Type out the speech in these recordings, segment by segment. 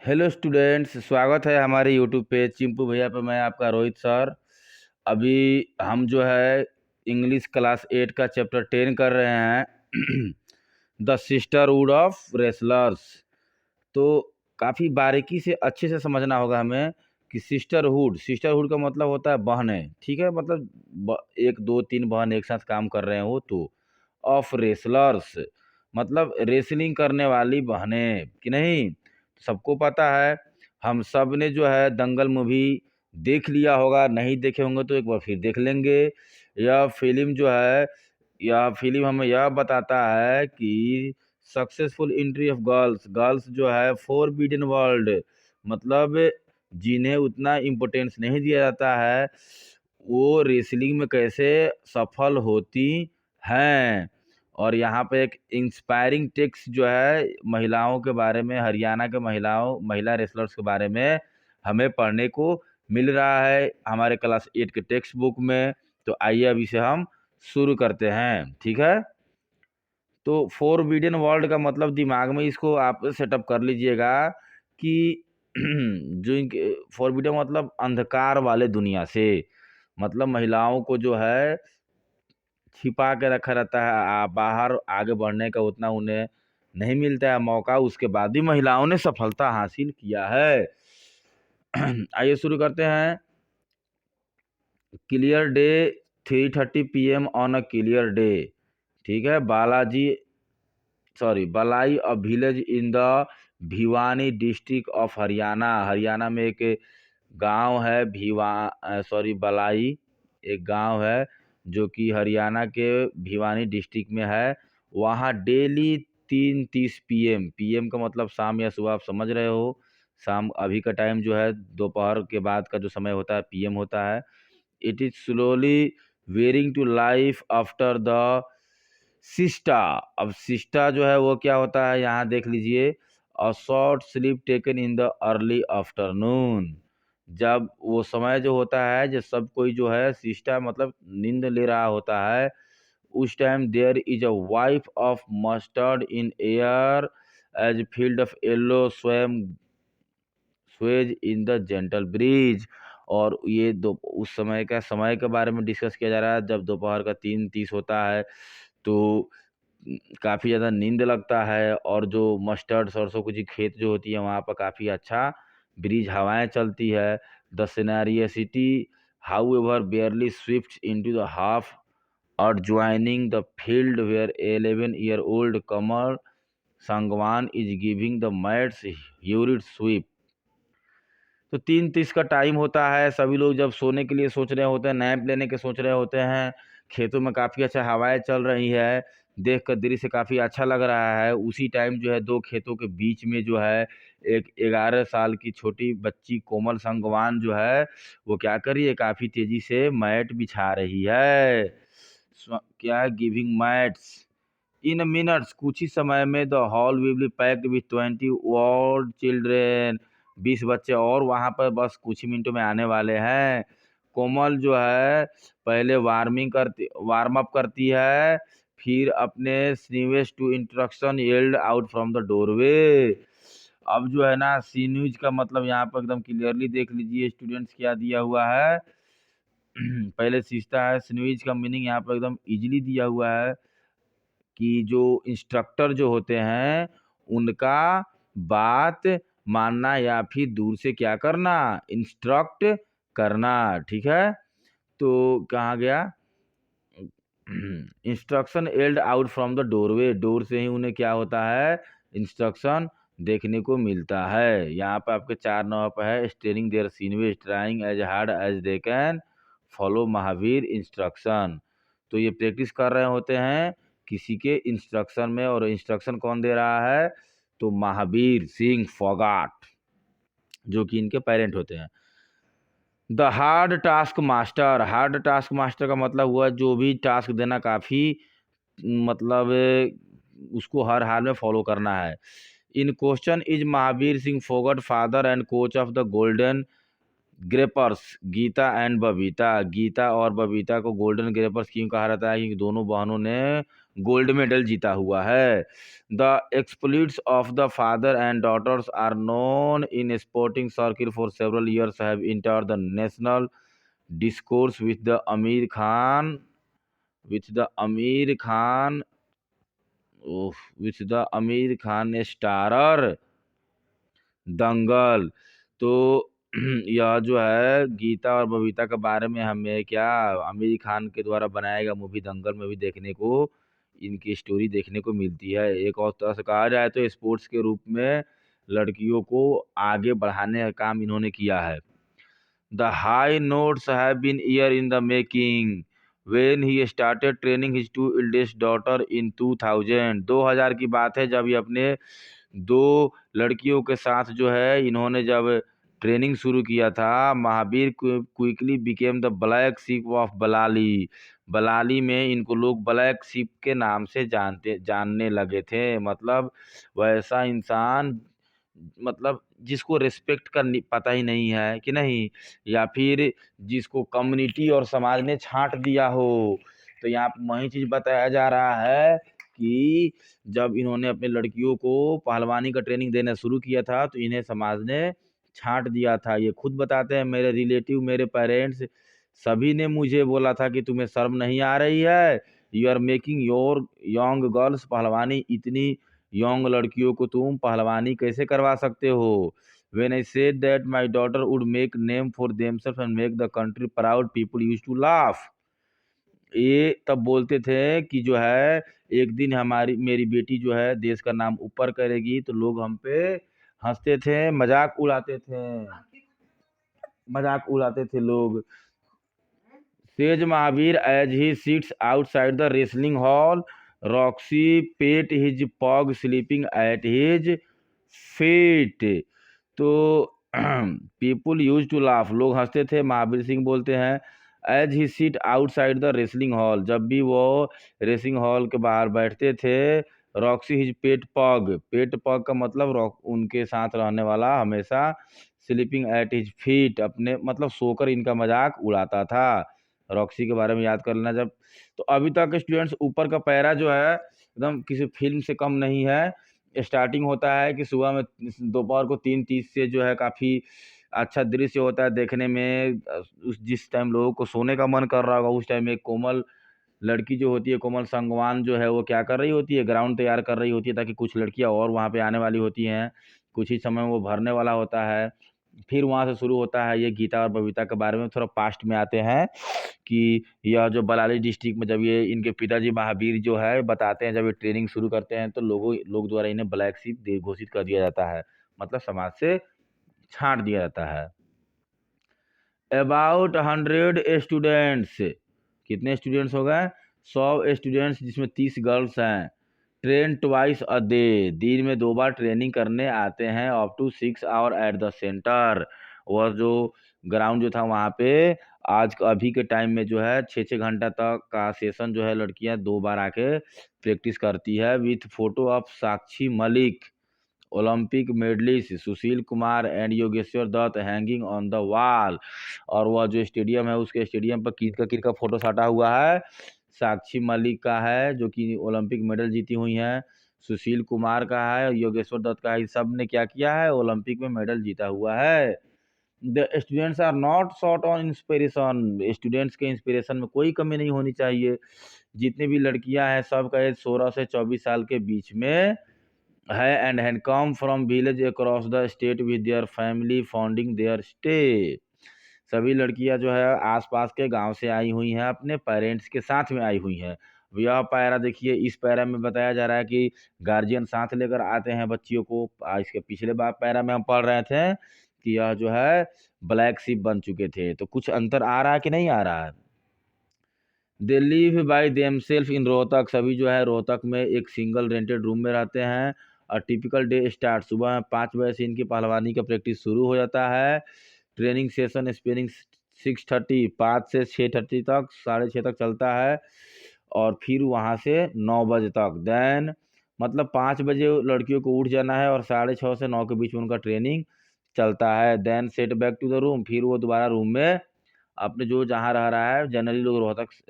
Hello students, स्वागत है हमारे यूट्यूब पे चिंपू भैया पे। मैं आपका रोहित सर। अभी हम जो है इंग्लिश क्लास 8 का चैप्टर 10 कर रहे हैं द सिस्टरहुड ऑफ रेसलर्स। तो काफ़ी बारीकी से अच्छे से समझना होगा हमें कि सिस्टरहुड सिस्टरहुड का मतलब होता है बहनें, ठीक है। मतलब एक दो तीन बहन एक साथ काम कर रहे हो तो। ऑफ रेसलर्स मतलब रेसलिंग करने वाली बहनें कि नहीं। सबको पता है, हम सब ने जो है दंगल मूवी देख लिया होगा। नहीं देखे होंगे तो एक बार फिर देख लेंगे। यह फिल्म जो है, यह फिल्म हमें यह बताता है कि successful entry of girls girls जो है फोरबिडन वर्ल्ड, मतलब जिन्हें उतना इम्पोर्टेंस नहीं दिया जाता है, वो रेसलिंग में कैसे सफल होती हैं। और यहाँ पे एक इंस्पायरिंग टेक्स्ट जो है महिलाओं के बारे में, हरियाणा के महिला रेसलर्स के बारे में हमें पढ़ने को मिल रहा है हमारे क्लास 8 के टेक्स्ट बुक में। तो आइए अब इसे हम शुरू करते हैं, ठीक है। तो फोरबिडन वर्ल्ड का मतलब दिमाग में इसको आप सेटअप कर लीजिएगा कि जो फोरबिडन मतलब अंधकार वाले दुनिया से, मतलब महिलाओं को जो है छिपा के रखा रहता है। बाहर आगे बढ़ने का उतना उन्हें नहीं मिलता है मौका, उसके बाद भी महिलाओं ने सफलता हासिल किया है। आइए शुरू करते हैं। Clear day, 3:30 PM on a clear day, ठीक है। बलाई a village in the Bhiwani district of Haryana. Haryana में एक गांव है बलाई एक गांव है जो कि हरियाणा के भिवानी डिस्ट्रिक्ट में है। वहाँ डेली 3:30 PM का मतलब शाम या सुबह, आप समझ रहे हो। शाम अभी का टाइम जो है दोपहर के बाद का जो समय होता है PM होता है। It is slowly wearing to life after the siesta. अब सिस्टा जो है वो क्या होता है, यहाँ देख लीजिए। A short sleep taken in the early afternoon. जब वो समय जो होता है, जब सब कोई जो है सिस्टा मतलब नींद ले रहा होता है, उस time there is a wife of mustard in air as field of yellow स्वयं sways in the gentle breeze. और ये दो उस समय के बारे में डिस्कस किया जा रहा है जब दोपहर का 3:30 होता है। तो काफ़ी ज़्यादा नींद लगता है, और जो मस्टर्ड सरसों की खेत जो होती है वहाँ पर काफ़ी अच्छा ब्रीज हवाएं चलती है। The serenity however barely swift into the half और joining the field where 11-year-old Kamar Sangwan is giving the mats hurried sweep. तो 3:30 का टाइम होता है। सभी लोग जब सोने के लिए सोच रहे होते हैं, नैप लेने के सोच रहे होते हैं, खेतों में काफ़ी अच्छा हवाएं चल रही है, देख कर दृश्य काफ़ी अच्छा लग रहा है। उसी टाइम जो है दो खेतों के बीच में जो है एक 11 साल की छोटी बच्ची कोमल संगवान जो है वो क्या कर रही है, काफ़ी तेजी से मैट बिछा रही है। क्या है, गिविंग मैट्स इन मिनट्स, कुछ ही समय में the hall will be packed with 20 और चिल्ड्रेन। 20 बच्चे और वहाँ पर बस कुछ ही मिनटों में आने वाले हैं। कोमल जो है पहले वार्म अप करती है, फिर अपने स्नीवेज to instruction yelled out from the doorway. अब जो है ना, सीन्यूज का मतलब यहाँ पर एकदम क्लियरली देख लीजिए स्टूडेंट्स, क्या दिया हुआ है। पहले सीखता है, स्नीज का मीनिंग यहाँ पर एकदम इजीली दिया हुआ है कि जो इंस्ट्रक्टर जो होते हैं उनका बात मानना या फिर दूर से क्या करना, इंस्ट्रक्ट करना, ठीक है। तो कहाँ गया, instruction yelled out from the doorway, door से ही उन्हें क्या होता है, इंस्ट्रक्शन देखने को मिलता है। यहाँ पे आपके 4 नंबर पर है, स्टेरिंग देयर सीनवेज trying as hard as they can follow Mahavir instruction. तो ये प्रैक्टिस कर रहे होते हैं किसी के इंस्ट्रक्शन में, और इंस्ट्रक्शन कौन दे रहा है, तो महावीर सिंह फोगाट, जो कि इनके पेरेंट होते हैं। The hard task master, hard task master का मतलब हुआ जो भी टास्क देना काफ़ी, मतलब उसको हर हाल में फॉलो करना है। In question is Mahavir Singh Phogat father and coach of the golden grapplers Geeta and Babita. Geeta और बबीता को गोल्डन ग्रेपर्स क्यों कहा जाता है, क्योंकि दोनों बहनों ने गोल्ड मेडल जीता हुआ है। The exploits of the father and daughters are known in sporting circle for several years have enter the national discourse with the Amir Khan starrer Dangal. तो यह जो है गीता और बबीता के बारे में हमें क्या आमिर खान के द्वारा बनाया गया मूवी दंगल में भी देखने को इनकी स्टोरी देखने को मिलती है। एक और तरह से कहा जाए तो स्पोर्ट्स के रूप में लड़कियों को आगे बढ़ाने का काम इन्होंने किया है। The high notes have been year in the making when he started training his two eldest daughter in 2000। 2000 की बात है जब ये अपने दो लड़कियों के साथ जो है इन्होंने जब ट्रेनिंग शुरू किया था। Mahavir quickly became the black sheep of Balali. Balali में इनको लोग ब्लैक शिप के नाम से जानने लगे थे। मतलब वैसा इंसान, मतलब जिसको रिस्पेक्ट का पता ही नहीं है कि नहीं, या फिर जिसको कम्युनिटी और समाज ने छांट दिया हो। तो यहाँ पर वही चीज़ बताया जा रहा है कि जब इन्होंने अपने लड़कियों को पहलवानी का ट्रेनिंग देना शुरू किया था तो इन्हें समाज ने छांट दिया था। ये खुद बताते हैं, मेरे रिलेटिव, मेरे पेरेंट्स सभी ने मुझे बोला था कि तुम्हें शर्म नहीं आ रही है, you are making your young girls पहलवानी, इतनी यंग लड़कियों को तुम पहलवानी कैसे करवा सकते हो। When I said that my daughter would make name for themselves and make the country proud, people used to laugh। ये तब बोलते थे कि जो है एक दिन मेरी बेटी जो है देश का नाम ऊपर करेगी तो लोग हम पे हंसते थे, मजाक उड़ाते थे लोग। Says Mahavir as he sits outside the wrestling hall, Roxy pet his pug sleeping at his feet. तो पीपुल यूज टू लाफ, लोग हंसते थे। महावीर सिंह बोलते हैं as he seat outside the wrestling hall, जब भी वो रेसिंग हॉल के बाहर बैठते थे। रॉक्सी हिज पेट पग का मतलब उनके साथ रहने वाला, हमेशा स्लीपिंग एट हिज फीट, अपने मतलब सोकर इनका मजाक उड़ाता था। रॉक्सी के बारे में याद कर लेना जब। तो अभी तक स्टूडेंट्स ऊपर का पैरा जो है एकदम किसी फिल्म से कम नहीं है। स्टार्टिंग होता है कि सुबह में दोपहर को 3:30 से जो है काफ़ी अच्छा दृश्य होता है देखने में। उस जिस टाइम लोगों को सोने का मन कर रहा होगा उस टाइम एक कोमल लड़की जो होती है, कोमल संगवान जो है, वो क्या कर रही होती है, ग्राउंड तैयार कर रही होती है ताकि कुछ लड़कियां और वहाँ पे आने वाली होती हैं। कुछ ही समय में वो भरने वाला होता है। फिर वहाँ से शुरू होता है ये गीता और बबीता के बारे में। थोड़ा पास्ट में आते हैं कि यह जो बलाली डिस्ट्रिक्ट में जब ये इनके पिताजी महावीर जो है बताते हैं, जब ये ट्रेनिंग शुरू करते हैं तो लोग द्वारा इन्हें ब्लैक शिप घोषित कर दिया जाता है, मतलब समाज से छांट दिया जाता है। अबाउट 100 स्टूडेंट्स, कितने स्टूडेंट्स हो गए, 100 स्टूडेंट्स, जिसमें 30 गर्ल्स हैं। ट्रेन ट्वाइस अ डे, दिन में 2 बार ट्रेनिंग करने आते हैं। Up to 6 hour at the centre, वह जो ग्राउंड जो था वहाँ पे अभी के टाइम में जो है 6-6 घंटा तक का सेशन जो है लड़कियां 2 बार आके प्रैक्टिस करती है। With photo of Sakshi Malik, Olympic medallist Sushil Kumar and Yogeshwar Dutt hanging on the wall. और वह जो स्टेडियम है उसके स्टेडियम पर किनका फोटो साटा हुआ है, साक्षी मलिक का है जो कि ओलंपिक मेडल जीती हुई हैं, सुशील कुमार का है और योगेश्वर दत्त का है। सब ने क्या किया है, ओलंपिक में मेडल जीता हुआ है। The students are not short on inspiration, students के इंस्पिरेशन में कोई कमी नहीं होनी चाहिए। जितनी भी लड़कियां हैं सबका एज 16 से 24 साल के बीच में है and had come from village across the state with their family founding their stay. सभी लड़कियां जो है आसपास के गांव से आई हुई हैं, अपने पेरेंट्स के साथ में आई हुई हैं। यह पैरा देखिए, इस पैरा में बताया जा रहा है कि गार्जियन साथ लेकर आते हैं बच्चियों को। इसके पिछले बार पैरा में हम पढ़ रहे थे कि यह जो है ब्लैक शिप बन चुके थे। तो कुछ अंतर आ रहा है कि नहीं आ रहा है। They live by themselves in Rohtak, सभी जो है रोहतक में एक सिंगल रेंटेड रूम में रहते हैं। और टिपिकल डे स्टार्ट, सुबह में 5 बजे से इनकी पहलवानी का प्रैक्टिस शुरू हो जाता है। ट्रेनिंग सेशन स्पेनिंग 6:30, 5 से 6:30 तक, 6:30 तक चलता है। और फिर वहाँ से 9 बजे तक, देन मतलब 5 बजे लड़कियों को उठ जाना है और 6:30 से 9 के बीच में उनका ट्रेनिंग चलता है। Then set back to the room, फिर वो दोबारा रूम में अपने जो जहाँ रह रहा है, जनरली लोग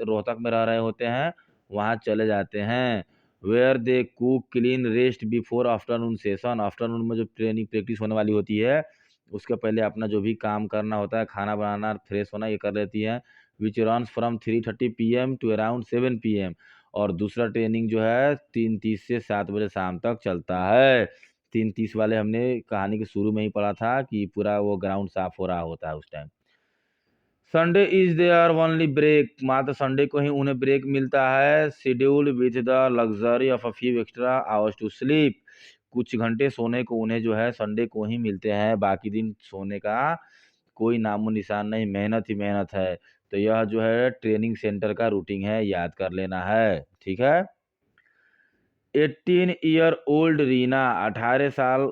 रोहतक में रह रहे होते हैं वहाँ चले जाते हैं। Where they cook clean rest before afternoon session. Afternoon में जो ट्रेनिंग प्रैक्टिस होने वाली होती है उसके पहले अपना जो भी काम करना होता है, खाना बनाना, फ्रेश होना, ये कर लेती है। Which runs from 3:30 PM to around 7 PM। और दूसरा ट्रेनिंग जो है 3:30 से 7 बजे शाम तक चलता है। 3:30 वाले हमने कहानी के शुरू में ही पढ़ा था कि पूरा वो ग्राउंड साफ हो रहा होता है उस time. Sunday is their only break. मात्र संडे को ही उन्हें ब्रेक मिलता है। Schedule with the luxury of a few extra hours to sleep. कुछ घंटे सोने को उन्हें जो है संडे को ही मिलते हैं, बाकी दिन सोने का कोई नामो निशान नहीं, मेहनत ही मेहनत है। तो यह जो है ट्रेनिंग सेंटर का रूटीन है, याद कर लेना है। ठीक है। 18-year-old रीना, 18 साल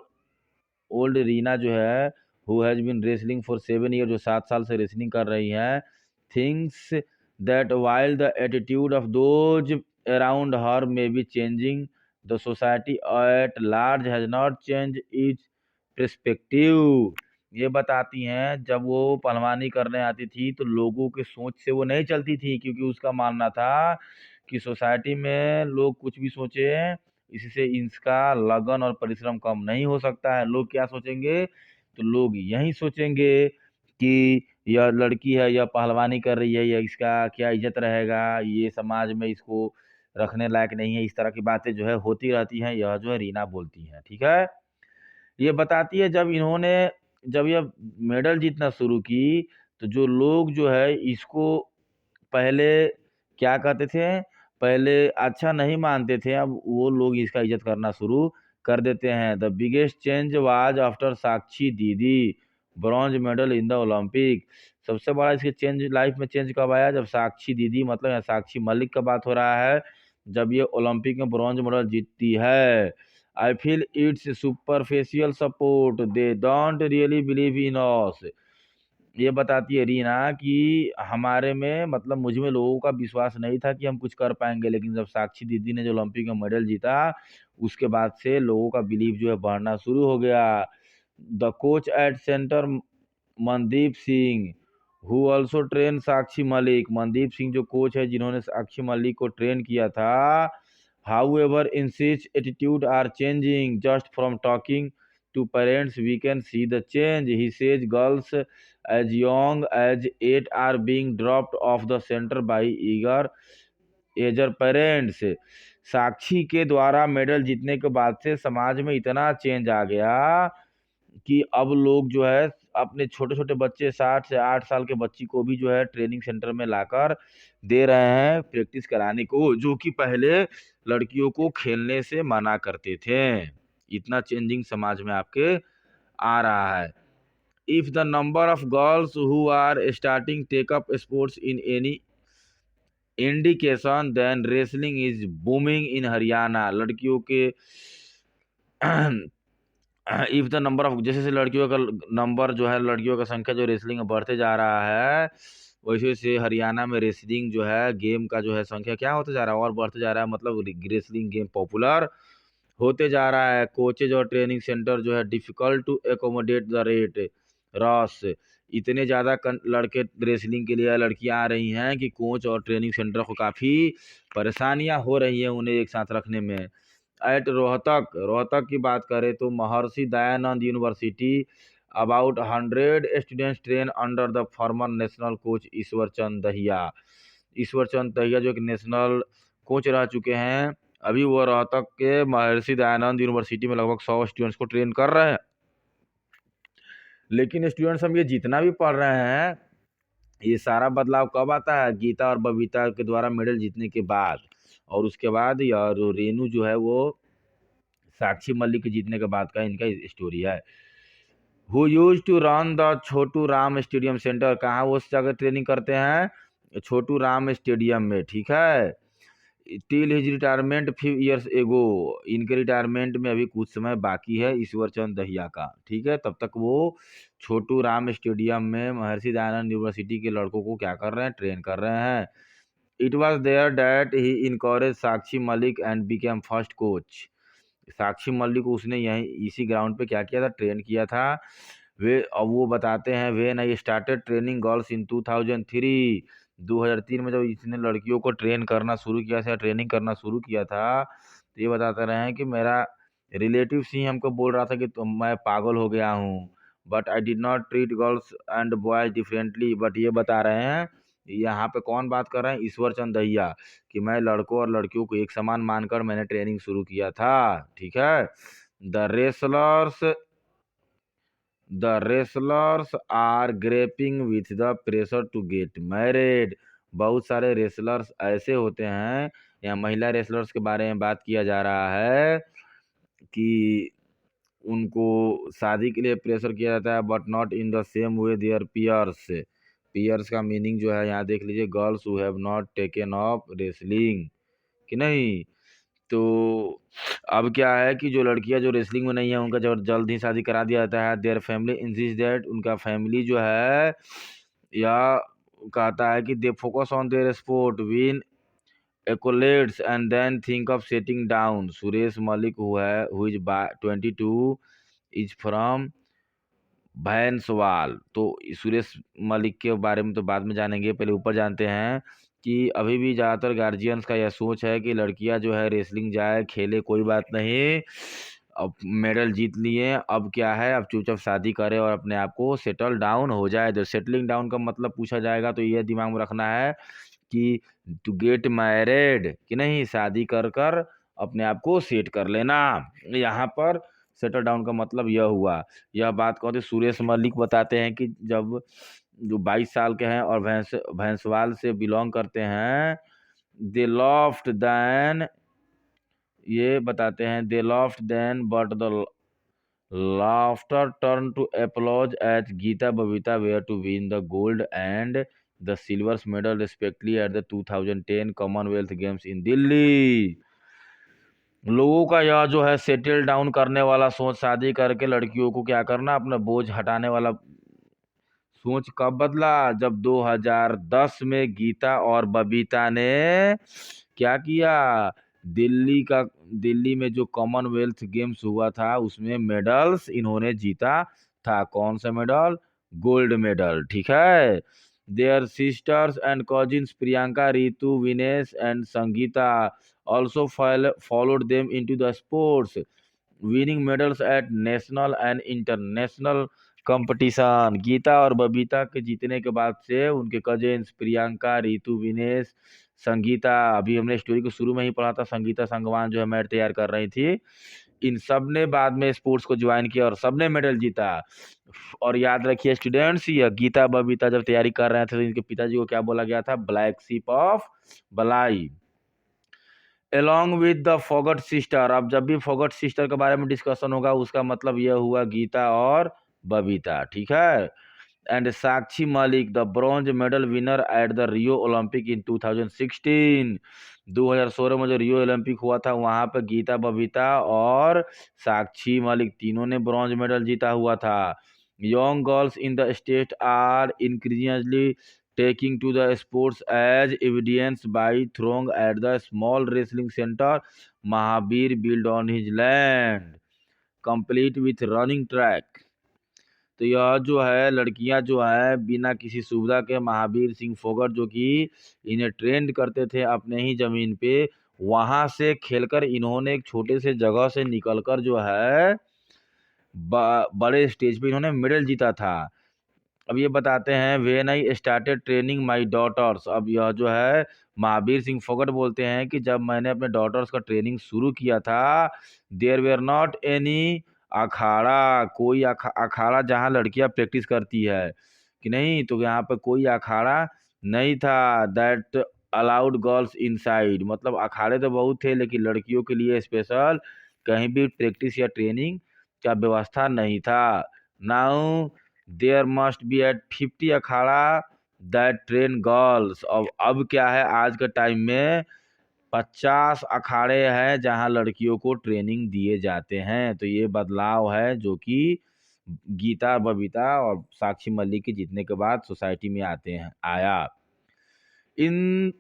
ओल्ड रीना जो है, who has been wrestling for 7 year, जो 7 साल से रेसलिंग कर रही हैं, thinks that while the attitude of those around her may be changing, the society at large has not change its perspective. ये बताती हैं जब वो पहलवानी करने आती थी तो लोगों के सोच से वो नहीं चलती थी, क्योंकि उसका मानना था कि सोसाइटी में लोग कुछ भी सोचे, इससे इसका लगन और परिश्रम कम नहीं हो सकता है। लोग क्या सोचेंगे? तो लोग यही सोचेंगे कि यह लड़की है, यह पहलवानी कर रही है, यह इसका क्या इज्जत रहेगा, ये समाज में इसको रखने लायक नहीं है। इस तरह की बातें जो है होती रहती हैं, यह जो है रीना बोलती हैं। ठीक है। ये बताती है जब यह मेडल जीतना शुरू की तो जो लोग जो है इसको पहले क्या कहते थे, पहले अच्छा नहीं मानते थे, अब वो लोग इसका इज्जत करना शुरू कर देते हैं। The biggest change was after Sakshi didi bronze medal in the Olympic. सबसे बड़ा इसके चेंज लाइफ में चेंज कब आया? जब साक्षी दीदी, मतलब यहाँ साक्षी मलिक का बात हो रहा है, जब ये ओलंपिक में ब्रॉन्ज मेडल जीतती है। I feel it's superficial support, they don't really believe in us. ये बताती है रीना कि हमारे में, मतलब मुझ में लोगों का विश्वास नहीं था कि हम कुछ कर पाएंगे, लेकिन जब साक्षी दीदी ने जो ओलंपिक में मेडल जीता उसके बाद से लोगों का बिलीव जो है बढ़ना शुरू हो गया। The coach at centre Mandeep Singh, who also train Sakshi Malik. Mandeep Singh जो कोच है जिन्होंने साक्षी मलिक को ट्रेन किया था, however in such attitude are changing just from talking to parents we can see the change. He says girls as young as 8 are being dropped off the center by eager parents. साक्षी के द्वारा medal जीतने के बाद से समाज में इतना change आ गया कि अब लोग जो है अपने छोटे छोटे बच्चे, 60 से 8 साल के बच्ची को भी जो है ट्रेनिंग सेंटर में लाकर दे रहे हैं प्रैक्टिस कराने को, जो कि पहले लड़कियों को खेलने से मना करते थे। इतना चेंजिंग समाज में आपके आ रहा है। If the number of girls who are starting take up sports in any indication then wrestling is booming in Haryana. लड़कियों के इफ द नंबर ऑफ, जैसे जैसे लड़कियों का नंबर जो है, लड़कियों का संख्या जो रेसलिंग में बढ़ते जा रहा है, वैसे वैसे हरियाणा में रेसलिंग जो है गेम का जो है संख्या क्या होते जा रहा है, और बढ़ते जा रहा है। मतलब रेसलिंग गेम पॉपुलर होते जा रहा है। कोचेज और ट्रेनिंग सेंटर जो है difficult to accommodate the wrestlers. इतने ज़्यादा लड़के रेसलिंग के लिए लड़कियां आ रही हैं कि कोच और ट्रेनिंग सेंटर को काफ़ी परेशानियां हो रही हैं उन्हें एक साथ रखने में। एट रोहतक की बात करें तो Maharshi Dayanand university about 100 students train under the former national coach Ishwar Chand Dahiya. Ishwar Chand Dahiya जो एक नेशनल कोच रह चुके हैं, अभी वो रोहतक के महर्षि दयानंद यूनिवर्सिटी में लगभग 100 स्टूडेंट्स को ट्रेन कर रहे हैं। लेकिन स्टूडेंट्स हम ये जितना भी पढ़ रहे हैं, ये सारा बदलाव कब आता है? गीता और बबीता के द्वारा मेडल जीतने के बाद, और उसके बाद या रेनू जो है वो साक्षी मलिक के जीतने के बाद का इनका स्टोरी है। Who use to run the Chhotu Ram stadium centre. कहाँ वो उस जगह ट्रेनिंग करते हैं? छोटू राम स्टेडियम में। ठीक है। Till his retirement few years ago. इनके रिटायरमेंट में अभी कुछ समय बाकी है ईश्वर चंद दहिया का। ठीक है। तब तक वो छोटू राम स्टेडियम में महर्षि दयानंद यूनिवर्सिटी के लड़कों को क्या कर रहे हैं? ट्रेन कर रहे हैं। It was there that he encourage Sakshi Malik and became first coach. Sakshi Malik को उसने यहीं इसी ग्राउंड पे क्या किया था? ट्रेन किया था। वे अब वो बताते हैं, when I started training girls in 2003 2003 में जब इसने लड़कियों को ट्रेनिंग करना शुरू किया था, तो ये बताते रहे हैं कि मेरा रिलेटिव्स ही हमको बोल रहा था कि मैं पागल हो गया हूँ, but I did not treat girls and boys differently. But ये बता रहे हैं, यहाँ पे कौन बात कर रहे हैं, ईश्वर चंद दहिया, कि मैं लड़कों और लड़कियों को एक समान मानकर मैंने ट्रेनिंग शुरू किया था। ठीक है। The wrestlers are grappling with the pressure to get married. बहुत सारे रेसलर्स ऐसे होते हैं, या महिला रेसलर्स के बारे में बात किया जा रहा है कि उनको शादी के लिए प्रेशर किया जाता है, but not in the same way their peers. Peers का मीनिंग जो है यहाँ देख लीजिए, girls who have not taken up wrestling, कि नहीं। तो अब क्या है कि जो लड़कियां जो रेसलिंग में नहीं है, उनका जब जल्द ही शादी करा दिया जाता है। देयर फैमिली इंसिस्ट दैट, उनका फैमिली जो है या कहता है कि they focus on their sport, win accolades and then think of setting down. Suresh Malik who is 22 is from Bhainswal. तो सुरेश मलिक के बारे में तो बाद में जानेंगे, पहले ऊपर जानते हैं कि अभी भी ज़्यादातर गार्जियंस का यह सोच है कि लड़कियां जो है रेसलिंग जाए, खेले, कोई बात नहीं, अब मेडल जीत लिए, अब क्या है, अब चुपचाप शादी करे और अपने आप को सेटल डाउन हो जाए। तो सेटलिंग डाउन का मतलब पूछा जाएगा तो यह दिमाग में रखना है कि टू गेट मैरिड, कि नहीं, शादी कर कर अपने आप को सेट कर लेना। यहाँ पर सेटल डाउन का मतलब यह हुआ। यह बात कहते सुरेश मलिक बताते हैं कि जब जो 22 साल के हैं और भैंसवाल से बिलोंग करते हैं, दे लॉफ्ट देन, ये बताते हैं, they laughed then but the laughter turned to applause as Geeta Babita were to win the gold and the silver medal respectively at the 2010 Commonwealth Games in Delhi। लोगों का यह जो है settle down करने वाला सोच, शादी करके लड़कियों को क्या करना, अपना बोझ हटाने वाला सोच कब बदला, जब 2010 में गीता और बबीता ने क्या किया, दिल्ली में जो कॉमनवेल्थ गेम्स हुआ था उसमें मेडल्स इन्होंने जीता था। कौन सा मेडल, गोल्ड मेडल। ठीक है। Their sisters and cousins Priyanka, Ritu, Vinesh and Sangeeta also followed them into the sports, winning medals at national and international competition. Geeta और बबीता के जीतने के बाद से उनके कजिन्स प्रियंका, रितु, विनेश, संगीता, अभी हमने स्टोरी को शुरू में ही पढ़ा था, संगीता संगवान जो है मैट तैयार कर रही थी, इन सब ने बाद में स्पोर्ट्स को ज्वाइन किया और सबने मेडल जीता। और याद रखिए स्टूडेंट्स, ये गीता बबीता जब तैयारी कर रहे थे तो इनके पिताजी को क्या बोला गया था, ब्लैक शिप ऑफ बलाई। along with the forgot sister, अब जब भी फॉगट सिस्टर के बारे में डिस्कशन होगा उसका मतलब यह हुआ गीता और बबीता। ठीक है। And Sakshi Malik, the bronze medal winner at the Rio Olympic in 2016। 2016 में जो रियो ओलंपिक हुआ था वहां पर गीता बबीता और साक्षी मलिक तीनों ने ब्रॉन्ज मेडल जीता हुआ था। Young girls in the state are increasingly taking to the sports as evidenced by throng at the small wrestling center Mahabir built on his land, complete with running track। तो यह जो है लड़कियां जो है बिना किसी सुविधा के महावीर सिंह फोगट जो कि इन्हें ट्रेंड करते थे अपने ही जमीन पे, वहां से खेलकर इन्होंने एक छोटे से जगह से निकलकर जो है बड़े स्टेज पे इन्होंने मेडल जीता था। अब ये बताते हैं, when I started training my daughters, अब यह जो है महावीर सिंह फोगट बोलते हैं कि जब मैंने अपने डॉटर्स का ट्रेनिंग शुरू किया था, देयर वेयर नॉट एनी अखाड़ा, कोई अखाड़ा जहाँ लड़कियां प्रैक्टिस करती है, कि नहीं, तो यहाँ पे कोई अखाड़ा नहीं था। दैट अलाउड गर्ल्स इनसाइड, मतलब अखाड़े तो बहुत थे लेकिन लड़कियों के लिए स्पेशल कहीं भी प्रैक्टिस या ट्रेनिंग का व्यवस्था नहीं था। Now there must be at 50 akhara that train girls, अब क्या है, आज के टाइम में 50 अखाड़े हैं जहां लड़कियों को ट्रेनिंग दिए जाते हैं। तो ये बदलाव है जो कि गीता बबीता और साक्षी मलिक के जीतने के बाद सोसाइटी में आया। इन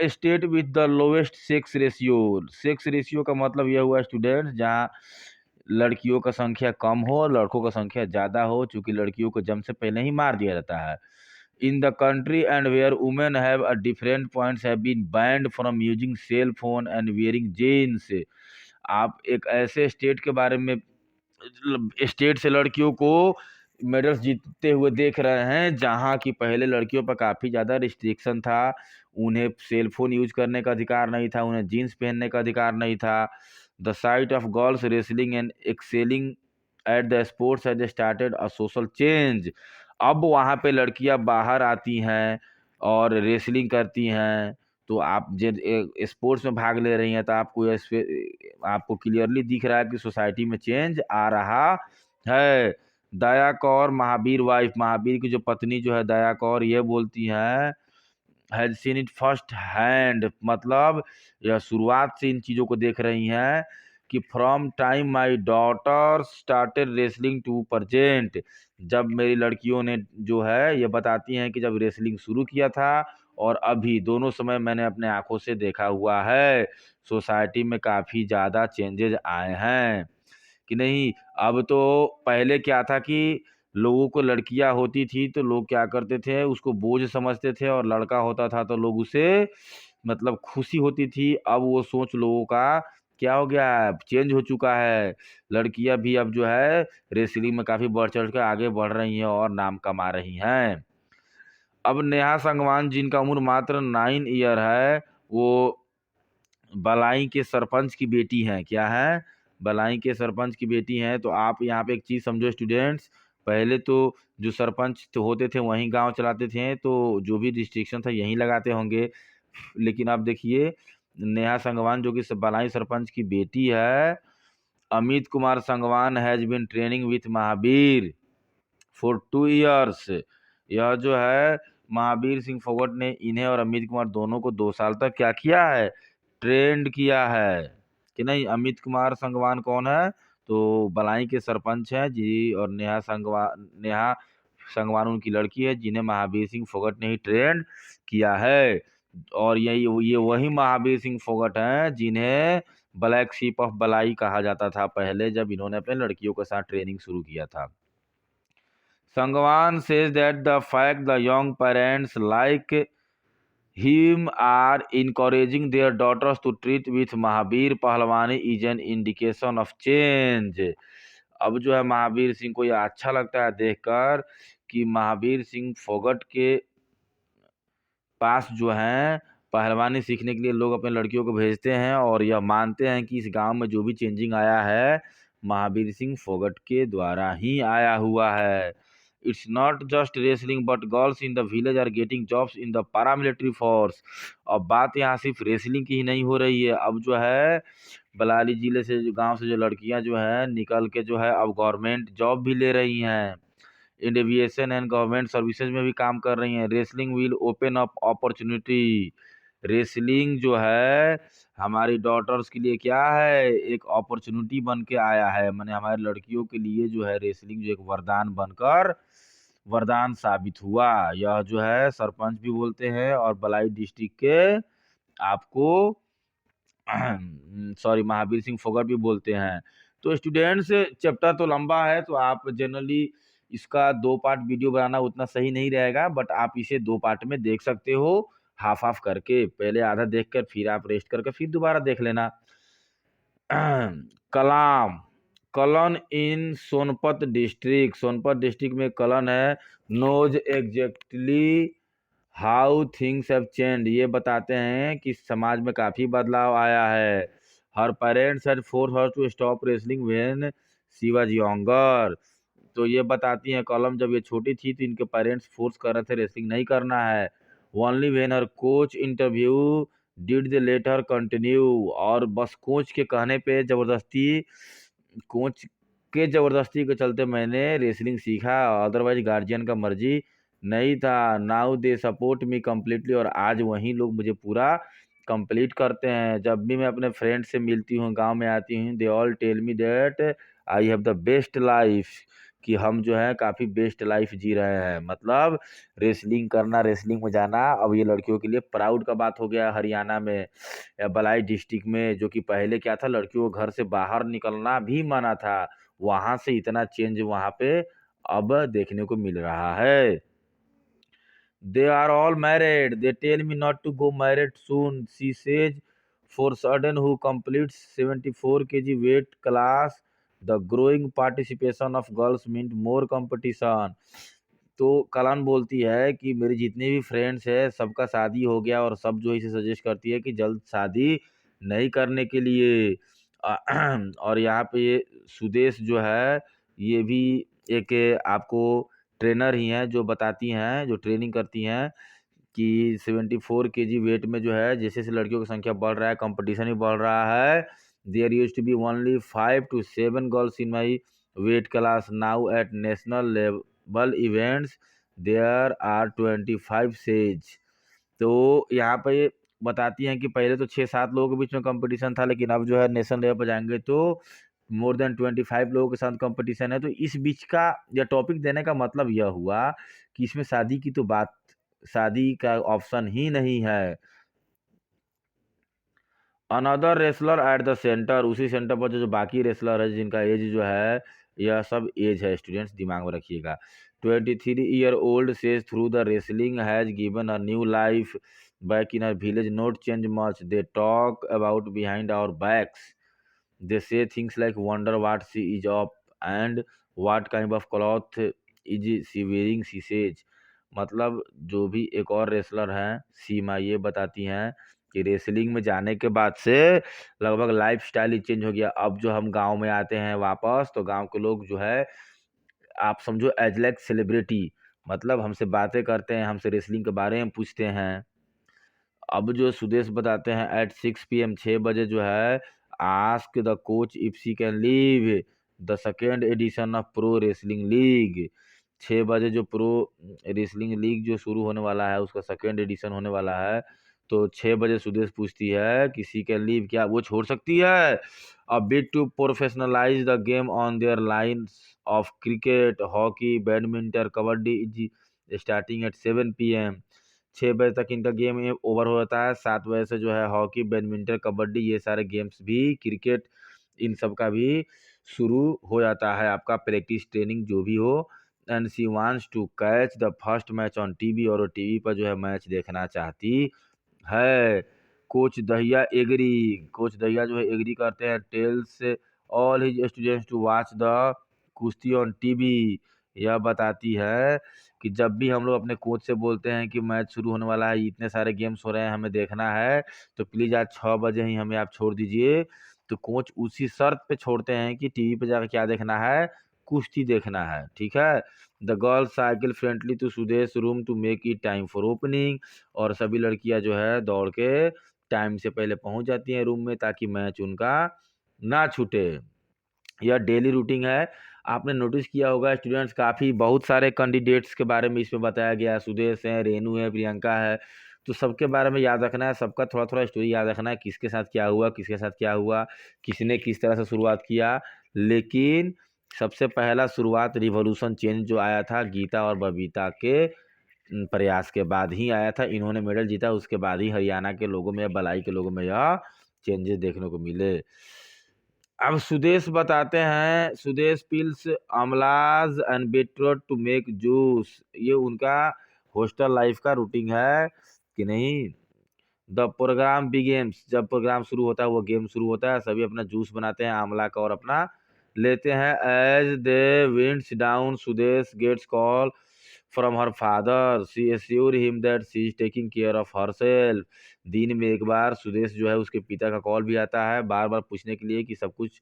state with the lowest sex ratio, sex ratio का मतलब यह हुआ स्टूडेंट जहाँ लड़कियों का संख्या कम हो और लड़कों का संख्या ज़्यादा हो, चूंकि लड़कियों को जन्म से पहले ही मार दिया जाता है। in the country and where women have at different points have been banned from using cell phone and wearing jeans। आप एक ऐसे स्टेट के बारे में, स्टेट से लड़कियों को मेडल्स जीतते हुए देख रहे हैं जहां की पहले लड़कियों पर काफ़ी ज़्यादा रिस्ट्रिक्शन था। उन्हें सेल फोन यूज करने का अधिकार नहीं था, उन्हें जीन्स पहनने का अधिकार नहीं था। The site of girls wrestling and excelling at the sports has started a social change. अब वहाँ पे लड़कियां बाहर आती हैं और रेसलिंग करती हैं, तो आप जब स्पोर्ट्स में भाग ले रही हैं तो आपको क्लियरली दिख रहा है कि सोसाइटी में चेंज आ रहा है। दया कौर महावीर वाइफ, महावीर की जो पत्नी जो है दया कौर, ये बोलती हैं has seen it first hand, मतलब यह शुरुआत से इन चीज़ों को देख रही हैं कि from time my daughter started wrestling to present, जब मेरी लड़कियों ने जो है ये बताती हैं कि जब रेसलिंग शुरू किया था और अभी दोनों समय मैंने अपने आंखों से देखा हुआ है, सोसाइटी में काफ़ी ज़्यादा चेंजेज आए हैं कि नहीं। अब तो पहले क्या था कि लोगों को लड़कियां होती थी तो लोग क्या करते थे, उसको बोझ समझते थे, और लड़का होता था तो लोग उसे मतलब खुशी होती थी। अब वो सोच लोगों का क्या हो गया है, चेंज हो चुका है। लड़कियां भी अब जो है रेसलिंग में काफ़ी बढ़ चढ़ कर आगे बढ़ रही हैं और नाम कमा रही हैं। अब नेहा संगवान जिनका उम्र मात्र 9 ईयर है, वो बलाई के सरपंच की बेटी हैं। क्या है? बलाई के सरपंच की बेटी हैं। तो आप यहाँ पे एक चीज़ समझो स्टूडेंट्स, पहले तो जो सरपंच तो होते थे वहीं गांव चलाते थे, तो जो भी रिस्ट्रिक्शन था यहीं लगाते होंगे। लेकिन अब देखिए नेहा संगवान जो कि बलाई सरपंच की बेटी है, Amit Kumar Sangwan has been training with Mahavir for 2 years. यह जो है महावीर सिंह फोगट ने इन्हें और अमित कुमार दोनों को 2 साल तक क्या किया है, ट्रेंड किया है कि नहीं। अमित कुमार संगवान कौन है? तो बलाई के सरपंच हैं जी, और नेहा संगवान उनकी लड़की है जिन्हें महावीर सिंह फोगट ने ही ट्रेंड किया है। और ये वही महावीर सिंह फोगट हैं जिन्हें ब्लैक शीप ऑफ बलाई कहा जाता था पहले, जब इन्होंने अपने लड़कियों के साथ ट्रेनिंग शुरू किया था। Sangwan says that the fact the young parents like him are encouraging their daughters to treat with Mahabir Pahlavani is an indication of change। अब जो है महावीर सिंह को यह अच्छा लगता है देखकर कि महावीर सिंह फोगट के पास जो हैं पहलवानी सीखने के लिए लोग अपने लड़कियों को भेजते हैं, और यह मानते हैं कि इस गांव में जो भी चेंजिंग आया है महावीर सिंह फोगट के द्वारा ही आया हुआ है। It's not just wrestling but girls in the village are getting jobs in the paramilitary force. अब बात यहाँ सिर्फ रेसलिंग की ही नहीं हो रही है, अब जो है बलाली जिले से जो गाँव से जो लड़कियाँ जो है निकल के जो है अब गवर्नमेंट जॉब भी ले रही हैं, इन एविएशन एंड गवर्नमेंट सर्विसेज में भी काम कर रही हैं। Wrestling will open up opportunity. Wrestling जो है हमारी डॉटर्स के लिए क्या है, एक अपॉर्चुनिटी बन के आया है, माने हमारी लड़कियों के लिए जो है रेसलिंग जो एक वरदान बनकर वरदान साबित हुआ। यह जो है सरपंच भी बोलते हैं और बलाई डिस्ट्रिक्ट के आपको सॉरी महावीर सिंह फोगाट भी बोलते हैं। तो स्टूडेंट्स चैप्टर तो लंबा है, तो आप जनरली इसका 2 पार्ट वीडियो बनाना उतना सही नहीं रहेगा, बट आप इसे 2 पार्ट में देख सकते हो, हाफ हाफ करके। पहले आधा देखकर फिर आप रेस्ट करके फिर दोबारा देख लेना। Kalam, Kalan in Sonipat district, Sonipat district में कलन है। Knows exactly how things have change, ये बताते हैं कि समाज में काफ़ी बदलाव आया है। Her parents had force her to stop wrestling when she was younger. तो ये बताती हैं कॉलम, जब ये छोटी थी तो इनके पेरेंट्स फोर्स कर रहे थे रेसलिंग नहीं करना है। Only when her coach interview did the latter continue, और बस कोच के कहने पे जबरदस्ती के चलते मैंने रेसलिंग सीखा, अदरवाइज गार्जियन का मर्जी नहीं था। Now they support me completely, और आज वही लोग मुझे पूरा कंप्लीट करते हैं। जब भी मैं अपने फ्रेंड से मिलती हूँ, गांव में आती हूँ, they all tell me that I have the best life, कि हम जो है काफ़ी बेस्ट लाइफ जी रहे हैं। मतलब रेसलिंग करना, रेसलिंग में जाना अब ये लड़कियों के लिए प्राउड का बात हो गया हरियाणा में या बलाई डिस्ट्रिक्ट में, जो कि पहले क्या था लड़कियों को घर से बाहर निकलना भी मना था। वहाँ से इतना चेंज वहाँ पे अब देखने को मिल रहा है। They are all married. They tell me not to go married soon. She says for certain who completes 74 kg weight class, the growing participation of girls meant more competition. तो कलान बोलती है कि मेरे जितने भी फ्रेंड्स है सबका शादी हो गया और सब जो इसे सजेस्ट करती है कि जल्द शादी नहीं करने के लिए। और यहाँ पे ये सुदेश जो है ये भी एक आपको ट्रेनर ही हैं जो बताती हैं, जो ट्रेनिंग करती हैं कि 74 केजी वेट में जो है जैसे जैसे लड़कियों की संख्या बढ़ रहा है, कंपटीशन भी बढ़ रहा है। There used to be only 5 to 7 girls in my weight class, now at national level events there are 25 says. तो यहाँ पे ये बताती हैं कि पहले तो 6-7 लोगों के बीच में कंपटीशन था, लेकिन अब जो है नेशनल लेवल पर जाएंगे तो मोर देन 25 लोगों के साथ कंपटीशन है। तो इस बीच का यह टॉपिक देने का मतलब यह हुआ कि इसमें शादी की तो बात, शादी का ऑप्शन ही नहीं है। Another wrestler eight the centre, उसी सेंटर पर जो बाकी रेसलर है जिनका एज जो है यह सब एज है, स्टूडेंट्स दिमाग में रखिएगा। 23-year-old says through the wrestling has given a new life back in her village, not change much. They talk about behind our backs. They say things like wonder what she is up and what kind of cloth is she wearing, she says. मतलब जो भी एक और wrestler हैं सीमा, ये बताती हैं कि रेसलिंग में जाने के बाद से लगभग लाइफ स्टाइल ही चेंज हो गया। अब जो हम गांव में आते हैं वापस तो गांव के लोग जो है आप समझो एज लाइक सेलिब्रिटी, मतलब हमसे बातें करते हैं, हमसे रेसलिंग के बारे में पूछते हैं। अब जो सुदेश बताते हैं एट 6 PM 6 बजे जो है ask the coach if she can leave the second edition of pro wrestling league. 6 बजे जो प्रो रेसलिंग लीग जो शुरू होने वाला है उसका सेकेंड एडिशन होने वाला है। तो 6 बजे सुदेश पूछती है किसी कैन लीव, क्या वो छोड़ सकती है? A bit to professionalise the game on their lines of cricket, hockey, badminton, kabaddi is starting at 7 PM। 6 बजे तक इनका गेम ओवर हो जाता है। 7 बजे से जो है हॉकी, बैडमिंटन, कबड्डी ये सारे गेम्स भी, क्रिकेट, इन सब का भी शुरू हो जाता है, आपका प्रैक्टिस ट्रेनिंग जो भी हो। And she wants to catch the first match on TV, और वो टीवी पर जो है मैच देखना चाहती है। Coach Dahiya agree, coach Dahiya जो है एग्री करते हैं। Tells all his students to watch the kushti on TV. यह बताती है कि जब भी हम लोग अपने कोच से बोलते हैं कि मैच शुरू होने वाला है, इतने सारे गेम्स हो रहे हैं, हमें देखना है, तो प्लीज़ आज 6 बजे ही हमें आप छोड़ दीजिए। तो कोच उसी शर्त पे छोड़ते हैं कि टीवी पे जाकर क्या देखना है, कुश्ती देखना है, ठीक है। The girl cycle friendly to Sudesh room to make it time for opening, और सभी लड़कियां जो है दौड़ के टाइम से पहले पहुंच जाती हैं रूम में ताकि मैच उनका ना छूटे। यह डेली रूटीन है। आपने नोटिस किया होगा स्टूडेंट्स, काफ़ी बहुत सारे कैंडिडेट्स के बारे में इसमें बताया गया है। सुदेश है, रेनू है, प्रियंका है, तो सबके बारे में याद रखना है, सबका थोड़ा थोड़ा स्टोरी याद रखना है, किसके साथ क्या हुआ, किसके साथ क्या हुआ, किसने किस तरह से शुरुआत किया। लेकिन सबसे पहला शुरुआत रिवॉल्यूशन चेंज जो आया था गीता और बबीता के प्रयास के बाद ही आया था। इन्होंने मेडल जीता, उसके बाद ही हरियाणा के लोगों में, बलाई के लोगों में यह चेंजेस देखने को मिले। अब सुदेश बताते हैं, Sudesh peels amlas and beetroot to make juice, ये उनका हॉस्टल लाइफ का रूटीन है कि नहीं। द प्रोग्राम बिगेम्स, जब प्रोग्राम शुरू होता है, वो गेम शुरू होता है, सभी अपना जूस बनाते हैं आंवला का और अपना लेते हैं। As they winds down Sudesh gets call from her father, she assure him that she is taking care of herself. दिन में एक बार सुदेश जो है उसके पिता का कॉल भी आता है बार बार पूछने के लिए कि सब कुछ,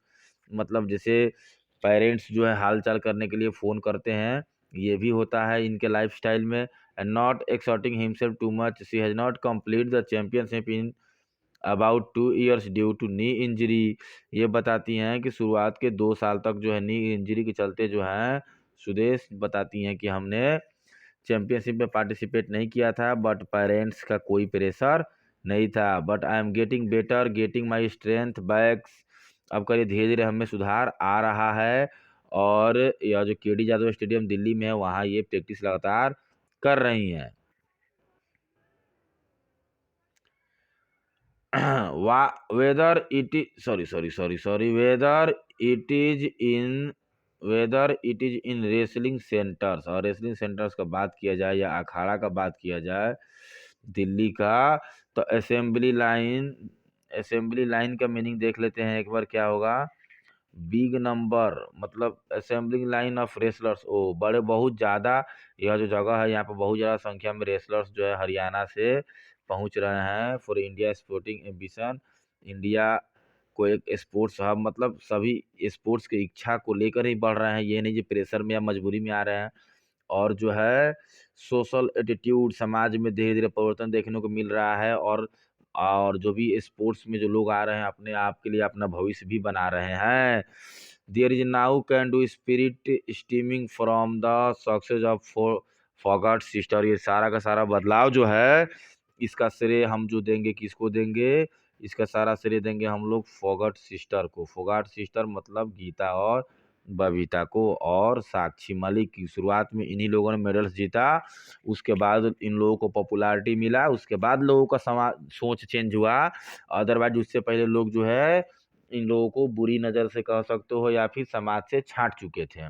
मतलब जैसे पेरेंट्स जो है हाल चाल करने के लिए फ़ोन करते हैं, ये भी होता है इनके लाइफ स्टाइल में। And not exerting himself too much, she has not complete the championship in about 2 years due to knee injury. ये बताती हैं कि शुरुआत के 2 साल तक जो है नी इंजरी के चलते जो है, सुदेश बताती हैं कि हमने चैंपियनशिप में पार्टिसिपेट नहीं किया था, बट पेरेंट्स का कोई प्रेशर नहीं था। But I am getting better, getting my strength backs. अब करिए धीरे धीरे हमें सुधार आ रहा है, और यह जो केडी यादव स्टेडियम दिल्ली में है वहाँ ये प्रैक्टिस लगातार कर रही हैं। Whether it is sorry sorry sorry sorry whether it is in whether it is in wrestling centres, और रेसलिंग सेंटर्स का बात किया जाए या अखाड़ा का बात किया जाए दिल्ली का, तो असेंबली लाइन का मीनिंग देख लेते हैं एक बार क्या होगा। बिग नंबर मतलब असेंबलिंग लाइन ऑफ रेसलर्स, ओ बड़े बहुत ज़्यादा, यह जो जगह है यहाँ पर बहुत ज़्यादा संख्या में रेसलर्स जो है हरियाणा से पहुँच रहे हैं for India sporting ambition. India को एक स्पोर्ट्स हब, मतलब सभी स्पोर्ट्स की इच्छा को लेकर ही बढ़ रहे हैं, ये नहीं कि प्रेशर में या मजबूरी में आ रहे हैं। और जो है सोशल एटीट्यूड, समाज में धीरे धीरे परिवर्तन देखने को मिल रहा है, और जो भी स्पोर्ट्स में जो लोग आ रहे हैं अपने आप के लिए अपना भविष्य भी बना रहे हैं। There is now can do spirit steaming from the success of Phogat sister, ये सारा का सारा बदलाव जो है इसका श्रेय हम जो देंगे किसको देंगे, इसका सारा श्रेय देंगे हम लोग फोगाट सिस्टर को। फोगाट सिस्टर मतलब गीता और बबीता को, और साक्षी मलिक की शुरुआत में इन्हीं लोगों ने मेडल्स जीता, उसके बाद इन लोगों को पॉपुलैरिटी मिला, उसके बाद लोगों का सोच चेंज हुआ। अदरवाइज उससे पहले लोग जो है इन लोगों को बुरी नज़र से कह सकते हो या फिर समाज से छांट चुके थे।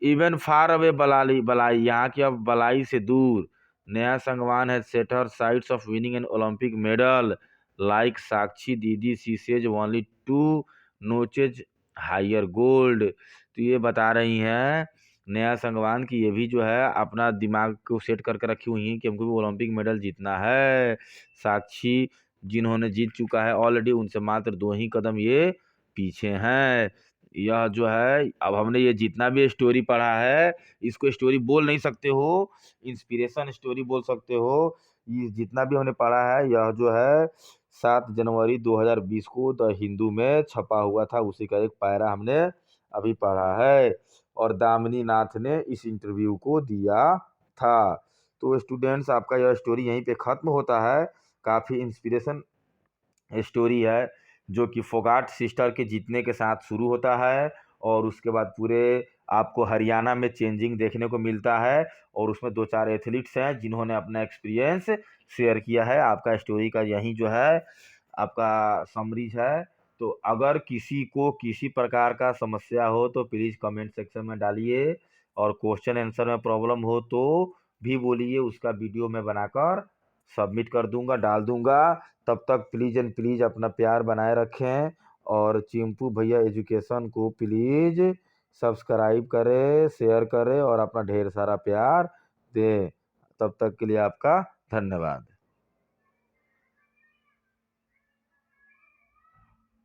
इवन फार अवे बलाई बलाई, यहाँ की अब बलाई से दूर, नया संगवान है set her sights of winning an Olympic medal like Sakshi didi, she says only two notches higher gold. तो ये बता रही हैं नया संगवान की ये भी जो है अपना दिमाग को सेट करके रखी हुई हैं कि हमको भी ओलंपिक मेडल जीतना है। साक्षी जिन्होंने जीत चुका है ऑलरेडी, उनसे मात्र 2 ही कदम ये पीछे हैं। यह जो है अब हमने ये जितना भी स्टोरी पढ़ा है इसको स्टोरी बोल नहीं सकते हो, इंस्पिरेशन स्टोरी बोल सकते हो। ये जितना भी हमने पढ़ा है यह जो है 7 जनवरी 2020 को द हिंदू में छपा हुआ था, उसी का एक पैरा हमने अभी पढ़ा है और दामिनी नाथ ने इस इंटरव्यू को दिया था। तो स्टूडेंट्स आपका यह स्टोरी यहीं पे ख़त्म होता है। काफ़ी इंस्पिरेशन स्टोरी है जो कि फोगाट सिस्टर के जीतने के साथ शुरू होता है और उसके बाद पूरे आपको हरियाणा में चेंजिंग देखने को मिलता है और उसमें 2-4 एथलीट्स हैं जिन्होंने अपना एक्सपीरियंस शेयर किया है। आपका स्टोरी का यही जो है आपका समरीज है। तो अगर किसी को किसी प्रकार का समस्या हो तो प्लीज़ कमेंट सेक्शन में डालिए, और क्वेश्चन आंसर में प्रॉब्लम हो तो भी बोलिए, उसका वीडियो मैं बनाकर सबमिट कर दूंगा, डाल दूंगा। तब तक प्लीज़ एंड प्लीज़ अपना प्यार बनाए रखें और चिंपू भैया एजुकेशन को प्लीज़ सब्सक्राइब करें, शेयर करें और अपना ढेर सारा प्यार दें। तब तक के लिए आपका धन्यवाद।